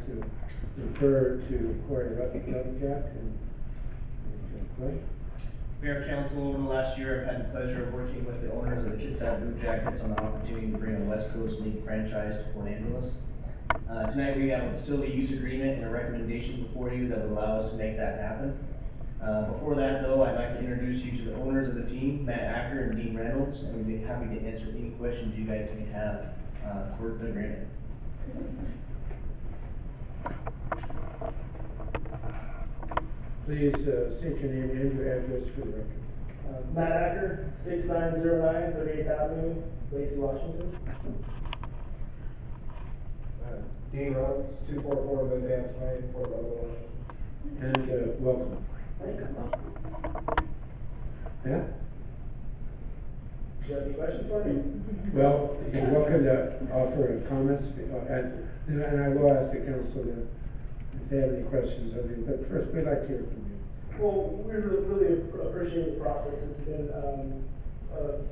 to defer to Corey Rutherjack and Clay. Mayor, Council, over the last year, I've had the pleasure of working with the owners of the Kitsap Blue Jackets on the opportunity to bring a West Coast League franchise to Port Angeles. Tonight we have a facility use agreement and a recommendation before you that would allow us to make that happen. Before that though, I'd like to introduce you to the owners of the team, Matt Acker and Dean Reynolds, and we'd be happy to answer any questions you guys may have towards the agreement. Please state your name and your address for the record. Matt Acker, 6909 38th Avenue, Lacey, Washington. Dean Reynolds, 244 Lindance Lane, Fort Level, Washington. And welcome. Thank you. Yeah? Do you have any questions for me? Well, you're welcome to offer comments, and I will ask the council if they have any questions of you, but first we'd like to hear from you. Well, we really appreciate the process. It's been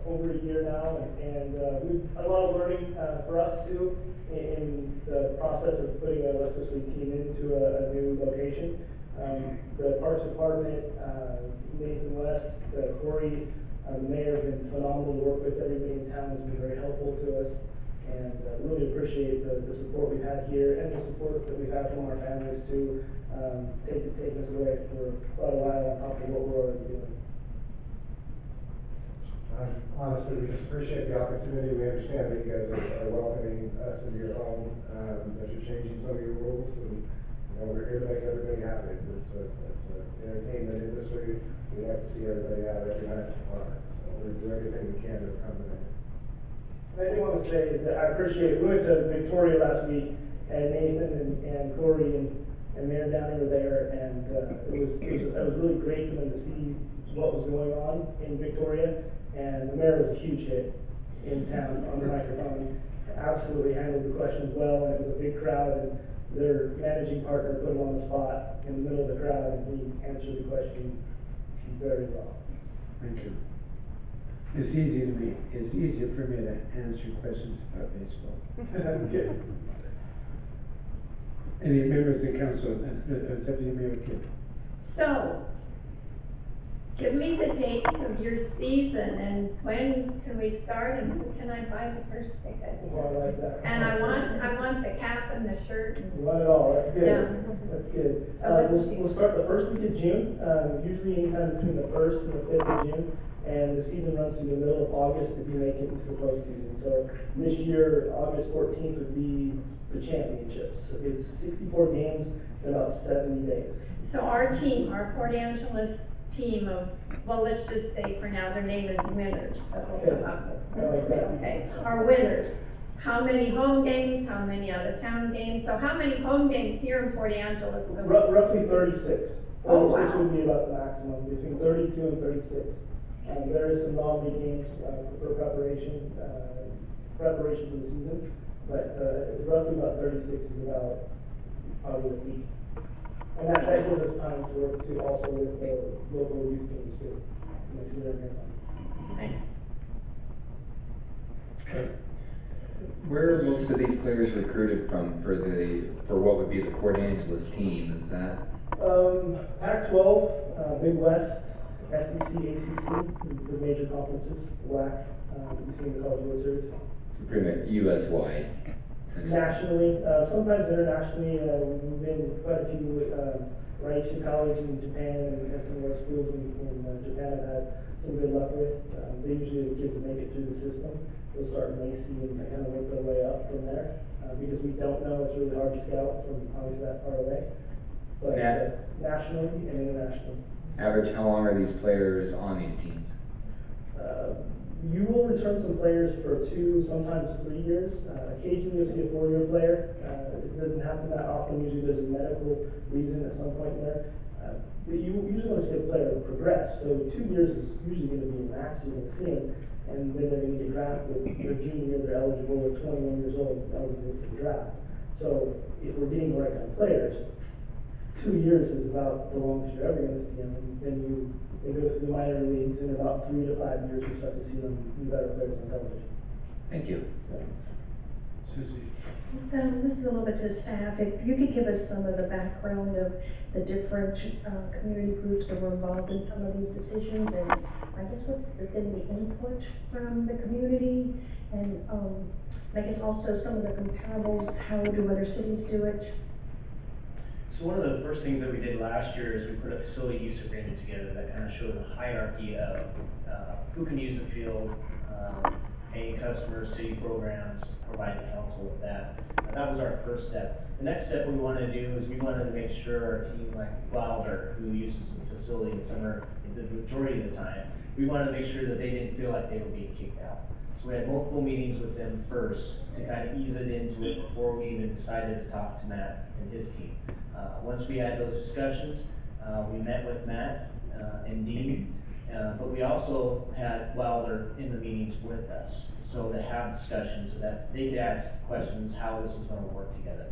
over a year now, and we've had a lot of learning for us too in the process of putting a West Coast League team into a new location. The Parks Department, Nathan West, Corey, the mayor have been phenomenal to work with. Everybody in town has been very helpful to us, and really appreciate the support we've had here and the support that we've had from our families too, taking us away for quite a while on top of what we're already doing. Honestly, we just appreciate the opportunity. We understand that you guys are welcoming us into your home, that you're changing some of your rules, and we're here to make everybody happy. It's an entertainment industry. We like to see everybody have every night at the park. So we're doing everything we can to accommodate. I do want to say that I appreciate it. We went to Victoria last week, and Nathan and Corey and Mayor Downey were there, and it was really great for them to see what was going on in Victoria. And the mayor was a huge hit in town on the microphone. Absolutely handled the questions well, and it was a big crowd, and their managing partner put him on the spot in the middle of the crowd, and he answered the question very well. Thank you. It's easier for me to answer questions about baseball. Good. Any members of the council, Deputy Mayor Kim? So, give me the dates of your season and when can we start and who can I buy the first ticket? Well, I like that. And I want the cap and the shirt. And You want it all. That's good. Yeah. That's good. So We'll start the first week of June, usually anytime between the 1st and the 5th of June, and the season runs through the middle of August if you make it into the postseason. So this year, August 14th would be the championships. So it's 64 games in about 70 days. So our team, our Port Angeles team of, well, let's just say for now, their name is Winners. That will come up. I like that. Okay, our winners. How many home games, how many out-of-town games? So how many home games here in Port Angeles? Roughly 36. 36 Oh, wow. would be about the maximum, between 32 and 36. There is some non-league games for preparation for the season, but roughly about 36 is about probably a week. And that gives us time to work to also with the local youth teams too. Make sure they're here. Thanks. Where are most of these players recruited from for what would be the Port Angeles team? Is that Pac-12, Big West, SEC, ACC, the major conferences, WAC, you see in the College World Series. so pretty much U.S. wide? Nationally, sometimes internationally, we've been quite a few, Raichi College in Japan and some of our schools in Japan have had some good luck with. They usually are the kids that make it through the system. They'll start in Lacey and kind of work their way up from there. Because we don't know, it's really hard to scout from obviously that far away. But nationally and internationally. Average, how long are these players on these teams? You will return some players for 2, sometimes 3 years. Occasionally you'll see a 4-year player. It doesn't happen that often. Usually there's a medical reason at some point in there. But you usually want to see a player progress. So 2 years is usually going to be a max you're going to see them. And then they're going to get drafted. Their junior year, they're eligible. They're 21 years old, eligible for the draft. So if we're getting the right kind of players, 2 years is about the longest you're ever going to see them. And then they go through the minor leagues, and in about 3 to 5 years, you start to see them be better players on television. Thank you. So. Susie? This is a little bit to staff. If you could give us some of the background of the different, community groups that were involved in some of these decisions, and I guess been the input from the community, and, I guess also some of the comparables, how do other cities do it? So one of the first things that we did last year is we put a facility use agreement together that kind of showed the hierarchy of who can use the field, paying customers, city programs, provide the council with that. That was our first step. The next step we wanted to do is we wanted to make sure our team, like Wilder, who uses the facility in summer the majority of the time, we wanted to make sure that they didn't feel like they were being kicked out. So we had multiple meetings with them first to kind of ease it into it before we even decided to talk to Matt and his team. Once we had those discussions, we met with Matt and Dean, but we also had Wilder in the meetings with us, so to have discussions so that they could ask questions how this was going to work together.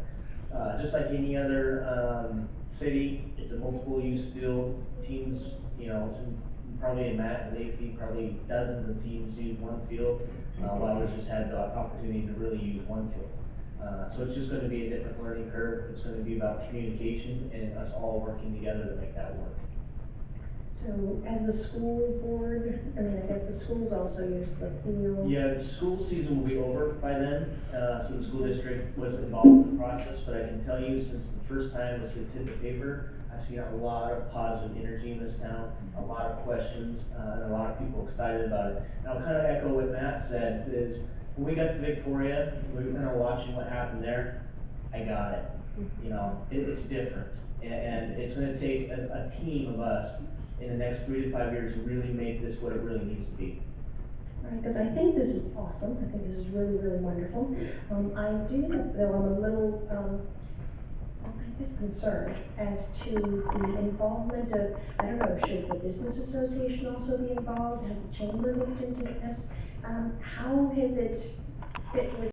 Just like any other city, it's a multiple use field. Teams, since probably in Matt and Lacey, probably dozens of teams use one field. Wilder's just had the opportunity to really use one field. So it's just going to be a different learning curve. It's going to be about communication and us all working together to make that work. So as the school board, I mean, I guess the schools also use the field. Yeah, the school season will be over by then, so the school district wasn't involved in the process, but I can tell you, since the first time this has hit the paper, I've seen a lot of positive energy in this town, a lot of questions, and a lot of people excited about it. And I'll kind of echo what Matt said, is when we got to Victoria, we were kind of watching what happened there, I got it. It's different, and it's gonna take a team of us in the next 3 to 5 years to really make this what it really needs to be. Right, because I think this is awesome. I think this is really, really wonderful. I do, though, I'm a little, I guess concerned as to the involvement of, I don't know, should the business association also be involved? Has the chamber looked into this? How has it fit with